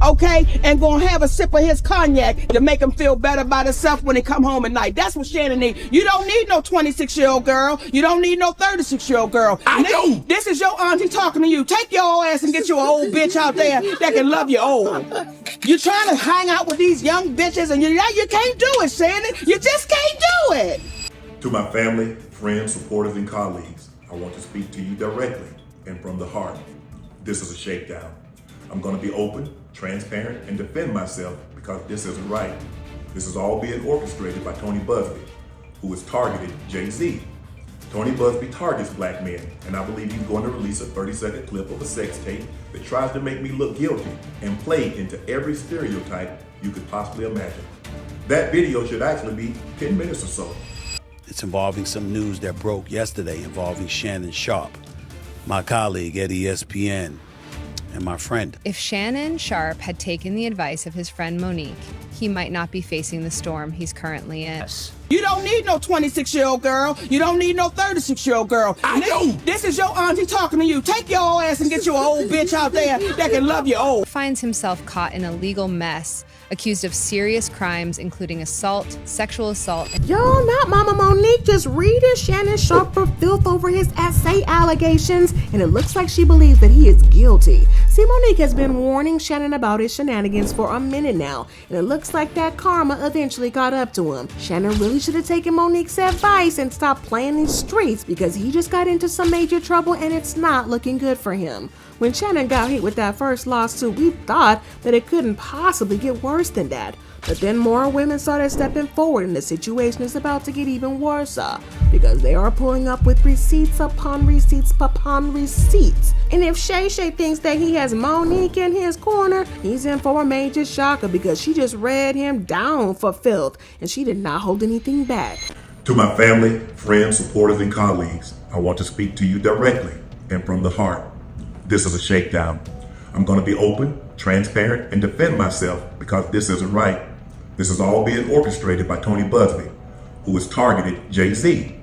okay? And gonna have a sip of his cognac to make him feel better about himself when he come home at night. That's what Shannon needs. You don't need no 26-year-old girl. You don't need no 36-year-old girl. I do. This is your auntie talking to you. Take your old ass and get you an old bitch out there that can love you old. You're trying to hang out with these young bitches and you can't do it, Shannon. You just can't do it. To my family, friends, supporters, and colleagues, I want to speak to you directly and from the heart. This is a shakedown. I'm going to be open, transparent, and defend myself because this isn't right. This is all being orchestrated by Tony Busby, who has targeted Jay-Z. Tony Busby targets black men, and I believe he's going to release a 30-second clip of a sex tape that tries to make me look guilty and play into every stereotype you could possibly imagine. That video should actually be 10 minutes or so. It's involving some news that broke yesterday involving Shannon Sharpe, my colleague at ESPN, and my friend. If Shannon Sharpe had taken the advice of his friend Monique, he might not be facing the storm he's currently in. You don't need no 26-year-old girl. You don't need no 36-year-old girl. I do. This is your auntie talking to you. Take your old ass and get you an old bitch out there that can love you old. Finds himself caught in a legal mess, accused of serious crimes including assault, sexual assault. Y'all, not Mama Monique just reading Shannon Sharpe for filth over his essay allegations, and it looks like she believes that he is guilty. See, Monique has been warning Shannon about his shenanigans for a minute now, and it looks like that karma eventually caught up to him. Shannon really should have taken Monique's advice and stopped playing these streets because he just got into some major trouble and it's not looking good for him. When Shannon got hit with that first lawsuit, we thought that it couldn't possibly get worse than that. But then more women started stepping forward and the situation is about to get even worse because they are pulling up with receipts upon receipts upon receipts. And if Shay Shay thinks that he has Monique in his corner, he's in for a major shocker because she just read him down for filth and she did not hold anything back. To my family, friends, supporters, and colleagues, I want to speak to you directly and from the heart. This is a shakedown. I'm going to be open, transparent, and defend myself because this isn't right. This is all being orchestrated by Tony Busby, who has targeted Jay-Z.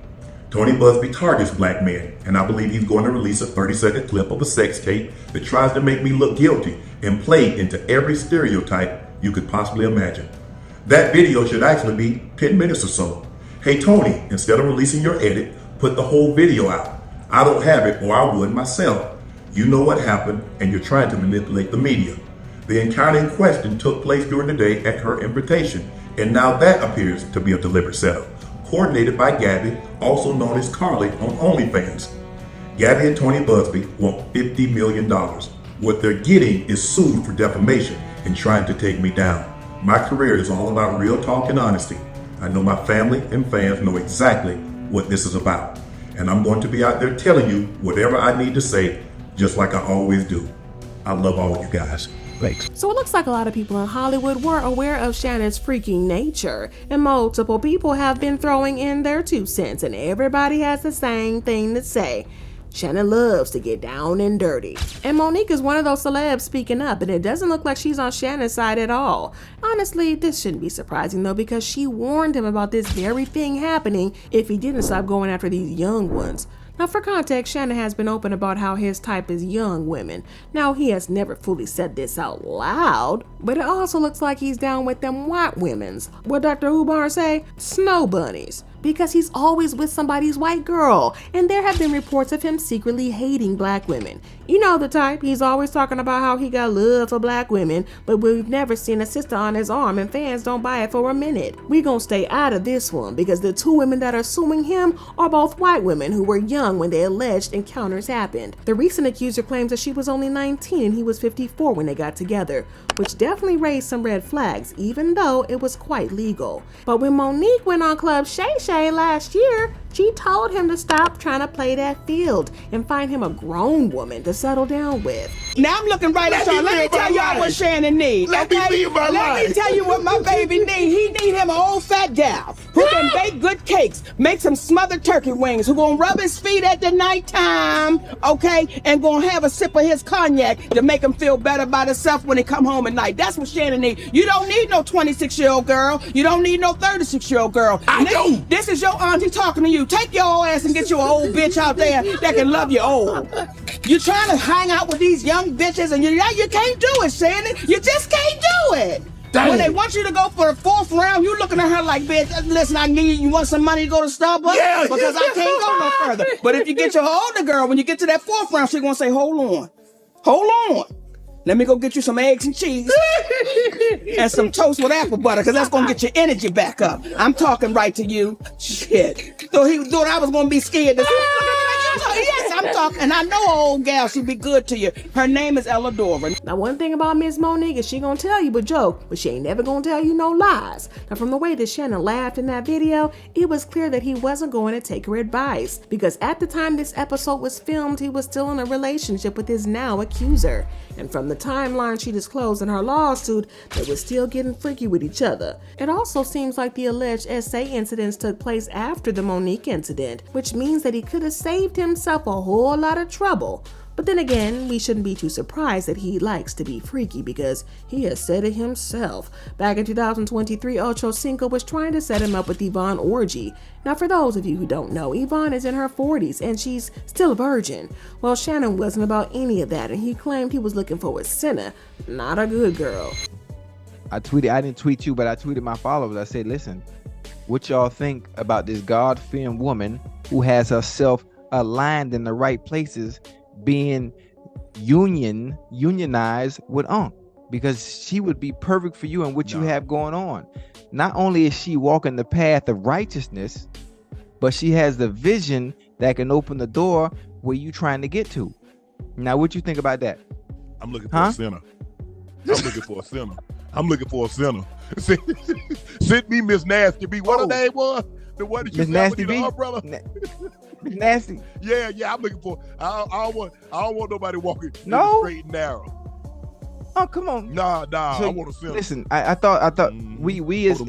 Tony Busby targets black men, and I believe he's going to release a 30-second clip of a sex tape that tries to make me look guilty and play into every stereotype you could possibly imagine. That video should actually be 10 minutes or so. Hey Tony, instead of releasing your edit, put the whole video out. I don't have it, or I would myself. You know what happened, and you're trying to manipulate the media. The encounter in question took place during the day at her invitation, and now that appears to be a deliberate setup, coordinated by Gabby, also known as Carly on OnlyFans. Gabby and Tony Busby want $50 million. What they're getting is sued for defamation and trying to take me down. My career is all about real talk and honesty. I know my family and fans know exactly what this is about, and I'm going to be out there telling you whatever I need to say, just like I always do. I love all of you guys. Thanks. So it looks like a lot of people in Hollywood were aware of Shannon's freaking nature, and multiple people have been throwing in their 2 cents, and everybody has the same thing to say. Shannon loves to get down and dirty. And Monique is one of those celebs speaking up, and it doesn't look like she's on Shannon's side at all. Honestly, this shouldn't be surprising though, because she warned him about this very thing happening if he didn't stop going after these young ones. Now for context, Shannon has been open about how his type is young women. Now he has never fully said this out loud, but it also looks like he's down with them white women's. What Dr. Hubar say? Snow bunnies. Because he's always with somebody's white girl, and there have been reports of him secretly hating black women. You know the type, he's always talking about how he got love for black women, but we've never seen a sister on his arm and fans don't buy it for a minute. We gonna stay out of this one because the 2 women that are suing him are both white women who were young when the alleged encounters happened. The recent accuser claims that she was only 19 and he was 54 when they got together, which definitely raised some red flags, even though it was quite legal. But when Monique went on Club Shay Shay last year, she told him to stop trying to play that field and find him a grown woman to settle down with. Now I'm looking right at y'all. Let me tell y'all what Shannon needs. Let me live my life. Let me tell you what my baby needs. He need him an old fat gal who can bake good cakes, make some smothered turkey wings, who gonna rub his feet at the nighttime, okay, and gonna have a sip of his cognac to make him feel better about himself when he come home at night. That's what Shannon needs. You don't need no 26-year-old girl. You don't need no 36-year-old girl. I do. This is your auntie talking to you. you. Take your old ass and get you an old bitch out there that can love you old. You trying to hang out with these young bitches and you can't do it, Shannon. You just can't do it. Dang. When they want you to go for the 4th round, you looking at her like, bitch, listen, I need you want some money to go to Starbucks? Yeah, because I can't go no further. But if you get your older girl, when you get to that 4th round, she gonna say, hold on. Let me go get you some eggs and cheese and some toast with apple butter, because that's going to get your energy back up. I'm talking right to you. Shit. So he thought I was going to be scared. Yes, I'm talking. And I know an old gal, she'll be good to you. Her name is Elladora. Now, one thing about Miss Monique is she gonna tell you a joke, but she ain't never gonna tell you no lies. Now, from the way that Shannon laughed in that video, it was clear that he wasn't going to take her advice, because at the time this episode was filmed, he was still in a relationship with his now accuser. And from the timeline she disclosed in her lawsuit, they were still getting freaky with each other. It also seems like the alleged SA incidents took place after the Monique incident, which means that he could have saved himself a whole lot of trouble. But then again, we shouldn't be too surprised that he likes to be freaky, because he has said it himself. Back in 2023, Ocho Cinco was trying to set him up with Yvonne Orgy. Now, for those of you who don't know, Yvonne is in her 40s and she's still a virgin. Well, Shannon wasn't about any of that, and he claimed he was looking for a sinner, not a good girl. I didn't tweet you, but I tweeted my followers. I said, listen, what y'all think about this God-fearing woman who has herself aligned in the right places, being unionized with Unc, because she would be perfect for you and what you have going on. Not only is she walking the path of righteousness, but she has the vision that can open the door where you trying to get to. Now, what you think about that? I'm looking for a sinner. I'm looking for a sinner. Send me Miss Nasty B. What her name was? The one that you Miss Nasty the B? umbrella. Miss Nasty. Yeah. I'm looking for. I don't want nobody walking straight and narrow. Oh, come on. Nah. So, I want a sinner. Listen, I thought we as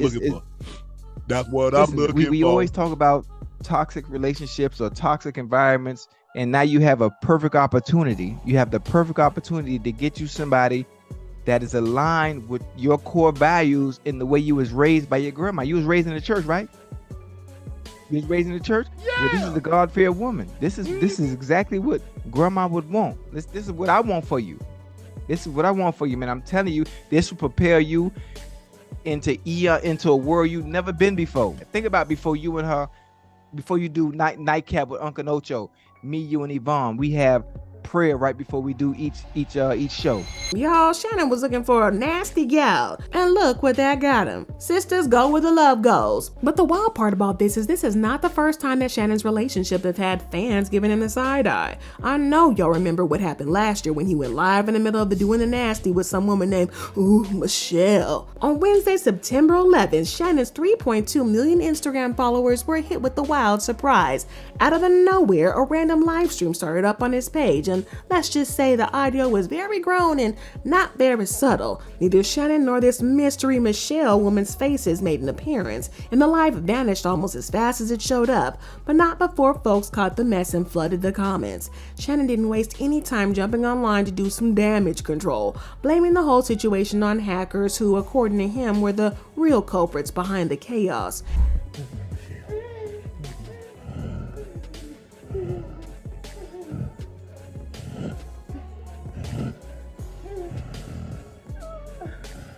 that's what I'm looking for. We always talk about toxic relationships or toxic environments, and now you have a perfect opportunity. You have the perfect opportunity to get you somebody that is aligned with your core values in the way you was raised by your grandma. You was raised in the church, right? You was raised in the church? Yeah. Well, this is the God-fearing woman. This is exactly what grandma would want. This is what I want for you. This is what I want for you, man. I'm telling you, this will prepare you into a world you've never been before. Think about before you do nightcap with Uncle Ocho, me, you, and Yvonne. We have prayer right before we do each show. Y'all, Shannon was looking for a nasty gal, and look what that got him. Sisters go where the love goes. But the wild part about this is not the first time that Shannon's relationship has had fans giving him the side eye. I know y'all remember what happened last year when he went live in the middle of the doing the nasty with some woman named Michelle. On Wednesday, September 11th, Shannon's 3.2 million Instagram followers were hit with the wild surprise. Out of the nowhere, a random live stream started up on his page, and let's just say the audio was very grown and not very subtle. Neither Shannon nor this mystery Michelle woman's faces made an appearance, and the live vanished almost as fast as it showed up, but not before folks caught the mess and flooded the comments. Shannon didn't waste any time jumping online to do some damage control, blaming the whole situation on hackers who, according to him, were the real culprits behind the chaos.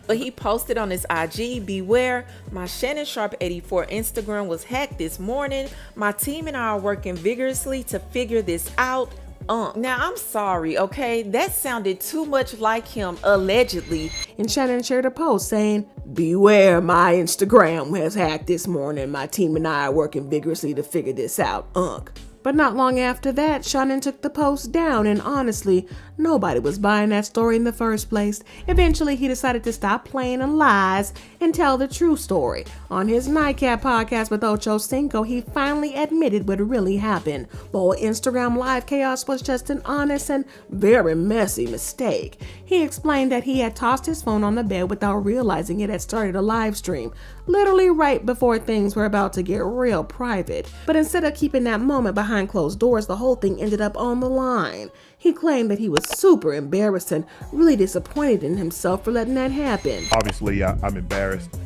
But he posted on his IG, beware, my Shannon Sharpe 84 Instagram was hacked this morning. My team and I are working vigorously to figure this out. Now I'm sorry, okay? That sounded too much like him, allegedly. And Shannon shared a post saying, beware, my Instagram was hacked this morning. My team and I are working vigorously to figure this out, But not long after that, Shannon took the post down, and honestly, nobody was buying that story in the first place. Eventually, he decided to stop playing in lies and tell the true story. On his Nightcap podcast with Ocho Cinco, he finally admitted what really happened. The whole Instagram live chaos was just an honest and very messy mistake. He explained that he had tossed his phone on the bed without realizing it had started a live stream, literally right before things were about to get real private. But instead of keeping that moment behind closed doors, the whole thing ended up on the line. He claimed that he was super embarrassed and really disappointed in himself for letting that happen. Obviously, I'm embarrassed.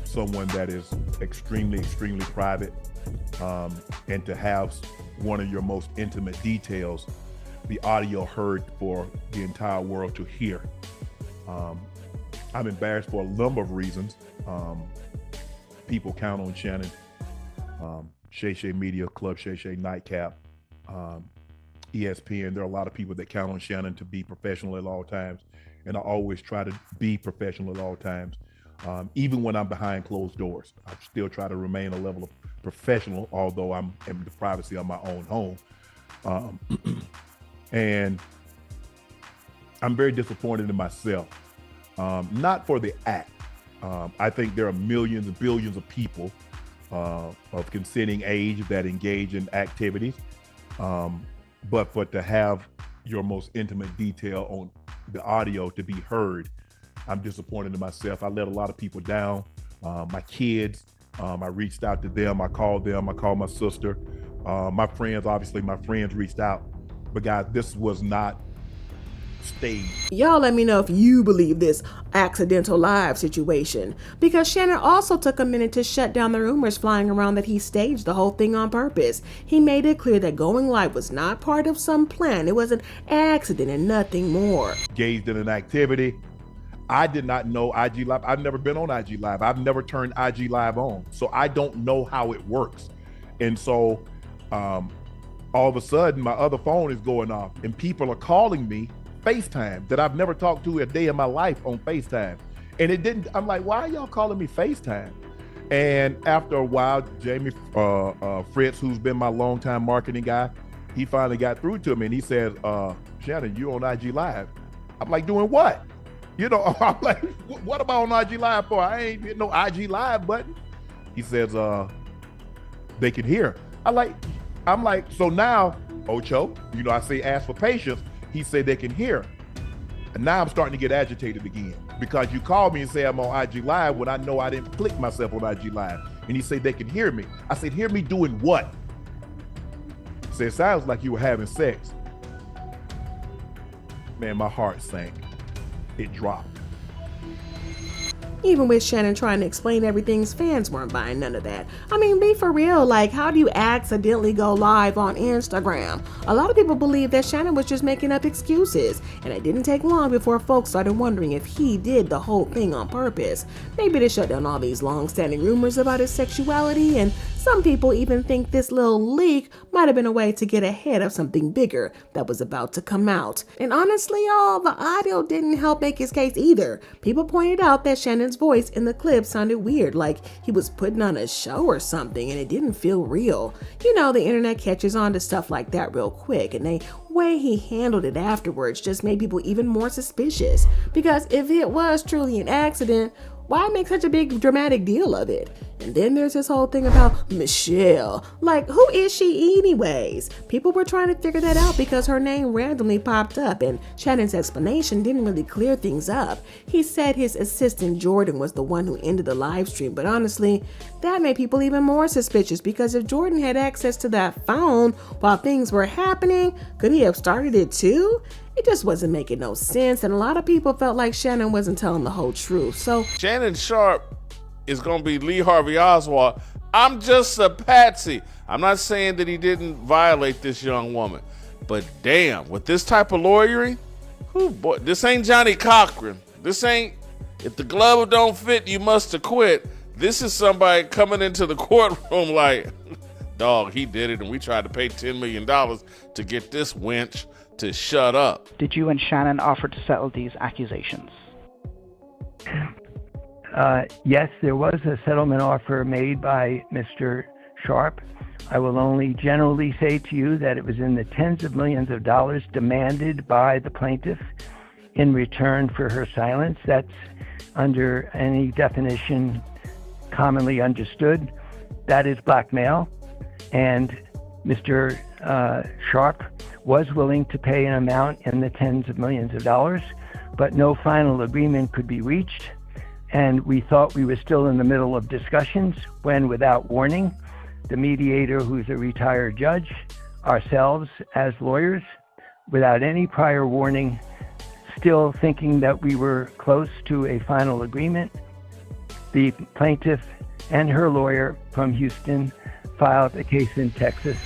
Someone that is extremely private and to have one of your most intimate details, the audio heard for the entire world to hear. I'm embarrassed for a number of reasons. People count on Shannon, Shay Shay Media, Club Shay Shay Nightcap, ESPN. There are a lot of people that count on Shannon to be professional at all times, and I always try to be professional at all times. Even when I'm behind closed doors, I still try to remain a level of professional, although I'm in the privacy of my own home. And I'm very disappointed in myself, not for the act. I think there are millions and billions of people of consenting age that engage in activities, but to have your most intimate detail on the audio to be heard, I'm disappointed in myself. I let a lot of people down. My kids, I reached out to them. I called my sister. My friends reached out. But guys, this was not staged. Y'all let me know if you believe this accidental live situation, because Shannon also took a minute to shut down the rumors flying around that he staged the whole thing on purpose. He made it clear that going live was not part of some plan. It was an accident and nothing more. Engaged in an activity. I did not know IG Live. I've never been on IG Live. I've never turned IG Live on. So I don't know how it works. And so all of a sudden my other phone is going off and people are calling me FaceTime that I've never talked to a day in my life on FaceTime. And it didn't, I'm like, why are y'all calling me FaceTime? And after a while, Jamie Fritz, who's been my longtime marketing guy, he finally got through to me and he said, Shannon, you on IG Live. I'm like, doing what? You know, I'm like, what am I on IG Live for? I ain't hit no IG Live button. He says, they can hear. I'm like, so now, Ocho, you know, I say ask for patience. He said they can hear. And now I'm starting to get agitated again because you called me and say I'm on IG Live when I know I didn't click myself on IG Live. And he said they can hear me. I said, hear me doing what? He said, it sounds like you were having sex. Man, my heart sank. It dropped. Even with Shannon trying to explain everything, fans weren't buying none of that. I mean, be for real, like, how do you accidentally go live on Instagram? A lot of people believe that Shannon was just making up excuses, and it didn't take long before folks started wondering if he did the whole thing on purpose. Maybe to shut down all these long-standing rumors about his sexuality, and some people even think this little leak might have been a way to get ahead of something bigger that was about to come out. And honestly, y'all, the audio didn't help make his case either. People pointed out that Shannon's voice in the clip sounded weird, like he was putting on a show or something, and it didn't feel real. You know, the internet catches on to stuff like that real quick, and the way he handled it afterwards just made people even more suspicious. Because if it was truly an accident, why make such a big dramatic deal of it? And then there's this whole thing about Michelle. Like, who is she anyways? People were trying to figure that out because her name randomly popped up, and Shannon's explanation didn't really clear things up. He said his assistant Jordan was the one who ended the live stream, but honestly, that made people even more suspicious, because if Jordan had access to that phone while things were happening, could he have started it too? It just wasn't making no sense, and a lot of people felt like Shannon wasn't telling the whole truth. So Shannon Sharpe is going to be Lee Harvey Oswald. I'm just a patsy. I'm not saying that he didn't violate this young woman, but damn, with this type of lawyering, boy, this ain't Johnny Cochran. This ain't, if the glove don't fit, you must have quit. This is somebody coming into the courtroom like, dog, he did it, and we tried to pay $10 million to get this wench to shut up. Did you and Shannon offer to settle these accusations? Yes, there was a settlement offer made by Mr. Sharpe. I will only generally say to you that it was in the tens of millions of dollars demanded by the plaintiff in return for her silence. That's under any definition commonly understood. That is blackmail. And Mr. Sharpe was willing to pay an amount in the tens of millions of dollars, but no final agreement could be reached. And we thought we were still in the middle of discussions when, without warning, the mediator, who's a retired judge, ourselves as lawyers, without any prior warning, still thinking that we were close to a final agreement, the plaintiff and her lawyer from Houston filed a case in Texas.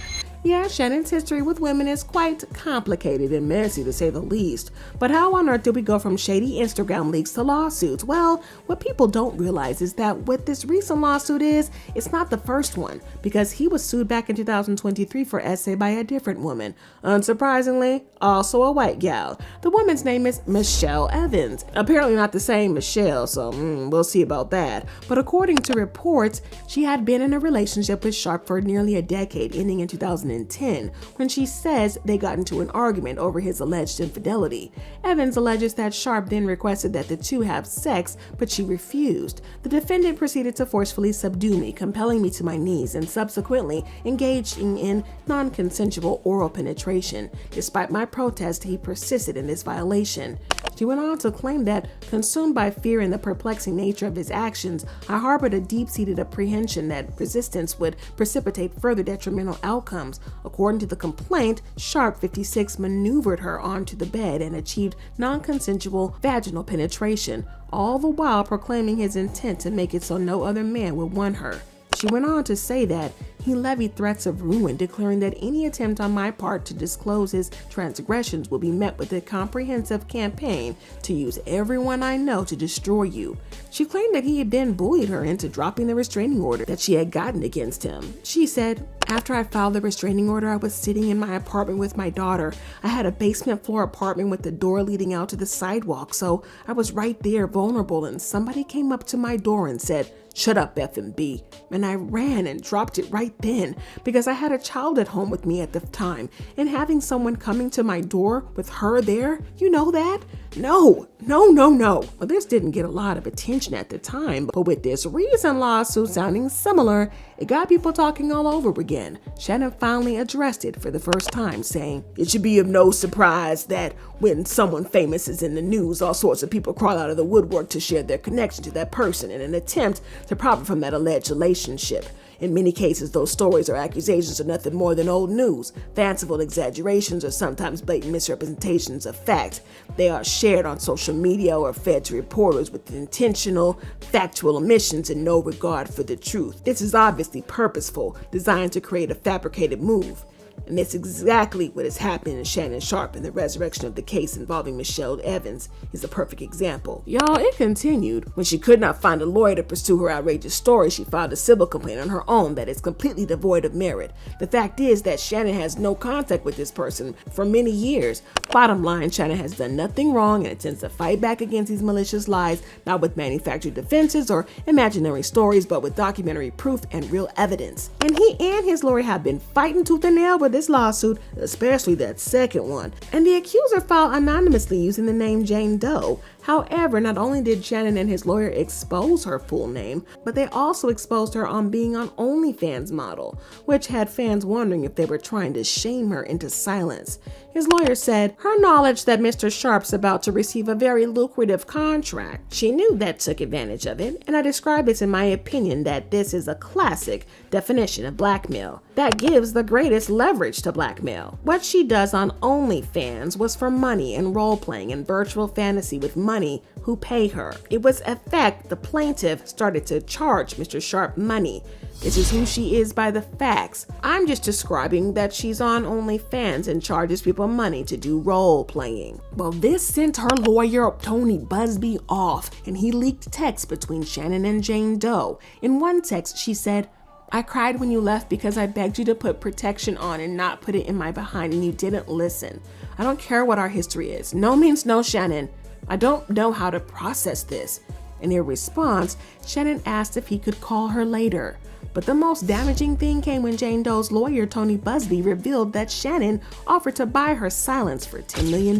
Yeah, Shannon's history with women is quite complicated and messy to say the least. But how on earth did we go from shady Instagram leaks to lawsuits? Well, what people don't realize is that what this recent lawsuit is, it's not the first one, because he was sued back in 2023 for essay by a different woman. Unsurprisingly, also a white gal. The woman's name is Michelle Evans. Apparently not the same Michelle, so we'll see about that. But according to reports, she had been in a relationship with Sharpe for nearly a decade, ending in 2010, when she says they got into an argument over his alleged infidelity. Evans alleges that Sharpe then requested that the two have sex, but she refused. The defendant proceeded to forcefully subdue me, compelling me to my knees, and subsequently engaging in non-consensual oral penetration. Despite my protest, he persisted in this violation. She went on to claim that, consumed by fear and the perplexing nature of his actions, I harbored a deep-seated apprehension that resistance would precipitate further detrimental outcomes. According to the complaint, Sharpe, 56, maneuvered her onto the bed and achieved non-consensual vaginal penetration, all the while proclaiming his intent to make it so no other man would want her. She went on to say that he levied threats of ruin, declaring that any attempt on my part to disclose his transgressions will be met with a comprehensive campaign to use everyone I know to destroy you. She claimed that he had then bullied her into dropping the restraining order that she had gotten against him. She said, "After I filed the restraining order, I was sitting in my apartment with my daughter. I had a basement floor apartment with the door leading out to the sidewalk, so I was right there, vulnerable, and somebody came up to my door and said, 'Shut up, F&B.' And I ran and dropped it right then because I had a child at home with me at the time, and having someone coming to my door with her there, you know that? No. Well, this didn't get a lot of attention at the time, but with this recent lawsuit sounding similar, it got people talking all over again. Shannon finally addressed it for the first time, saying, "It should be of no surprise that when someone famous is in the news, all sorts of people crawl out of the woodwork to share their connection to that person in an attempt to profit from that alleged relationship. In many cases, those stories or accusations are nothing more than old news, fanciful exaggerations, or sometimes blatant misrepresentations of fact. They are shared on social media or fed to reporters with intentional, factual omissions and no regard for the truth. This is obviously purposeful, designed to create a fabricated move. And that's exactly what is happening in Shannon Sharpe, and the resurrection of the case involving Michelle Evans is a perfect example." Y'all, it continued. When she could not find a lawyer to pursue her outrageous story, she filed a civil complaint on her own that is completely devoid of merit. The fact is that Shannon has no contact with this person for many years. Bottom line, Shannon has done nothing wrong and intends to fight back against these malicious lies, not with manufactured defenses or imaginary stories, but with documentary proof and real evidence. And he and his lawyer have been fighting tooth and nail with this lawsuit, especially that second one. And the accuser filed anonymously using the name Jane Doe. However, not only did Shannon and his lawyer expose her full name, but they also exposed her on being an OnlyFans model, which had fans wondering if they were trying to shame her into silence. His lawyer said her knowledge that Mr. Sharpe's about to receive a very lucrative contract, she knew that took advantage of it, and I describe this in my opinion that this is a classic definition of blackmail. That gives the greatest leverage to blackmail. What she does on OnlyFans was for money and role-playing and virtual fantasy with money who pay her. It was a fact the plaintiff started to charge Mr. Sharpe money. This is who she is by the facts. I'm just describing that she's on OnlyFans and charges people money to do role-playing. Well, this sent her lawyer, Tony Busby, off, and he leaked texts between Shannon and Jane Doe. In one text, she said, "I cried when you left because I begged you to put protection on and not put it in my behind, and you didn't listen. I don't care what our history is. No means no, Shannon. I don't know how to process this." In their response, Shannon asked if he could call her later. But the most damaging thing came when Jane Doe's lawyer, Tony Busby, revealed that Shannon offered to buy her silence for $10 million.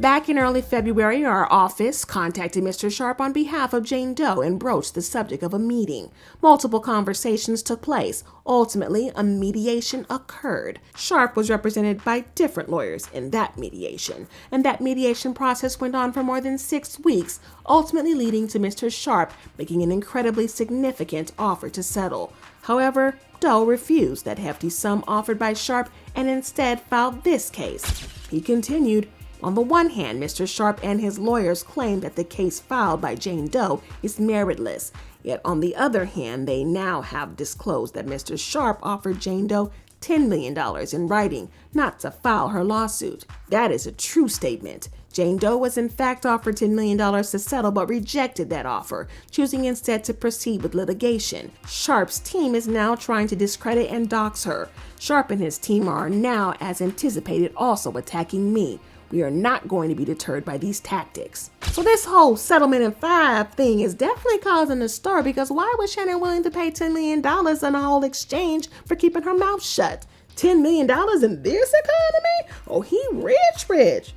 Back in early February, our office contacted Mr. Sharpe on behalf of Jane Doe and broached the subject of a meeting. Multiple conversations took place. Ultimately, a mediation occurred. Sharpe was represented by different lawyers in that mediation, and that mediation process went on for more than 6 weeks, ultimately leading to Mr. Sharpe making an incredibly significant offer to settle. However, Doe refused that hefty sum offered by Sharpe and instead filed this case. He continued, "On the one hand, Mr. Sharpe and his lawyers claim that the case filed by Jane Doe is meritless. Yet on the other hand, they now have disclosed that Mr. Sharpe offered Jane Doe $10 million in writing not to file her lawsuit. That is a true statement. Jane Doe was in fact offered $10 million to settle but rejected that offer, choosing instead to proceed with litigation. Sharpe's team is now trying to discredit and dox her. Sharpe and his team are now, as anticipated, also attacking me. We are not going to be deterred by these tactics. So this whole settlement in 5 thing is definitely causing a stir, because why was Shannon willing to pay $10 million in a whole exchange for keeping her mouth shut? $10 million in this economy? Oh, he rich.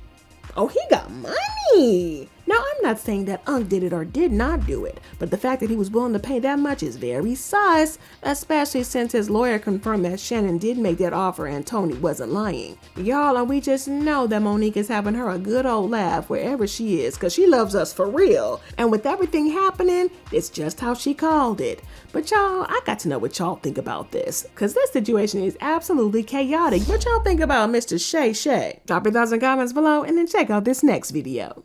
Oh, he got money. Now, I'm not saying that Unc did it or did not do it, but the fact that he was willing to pay that much is very sus, especially since his lawyer confirmed that Shannon did make that offer and Tony wasn't lying. Y'all, and we just know that Monique is having her a good old laugh wherever she is, because she loves us for real. And with everything happening, it's just how she called it. But y'all, I got to know what y'all think about this, because this situation is absolutely chaotic. What y'all think about Mr. Shay Shay? Drop your thoughts and comments below, and then check out this next video.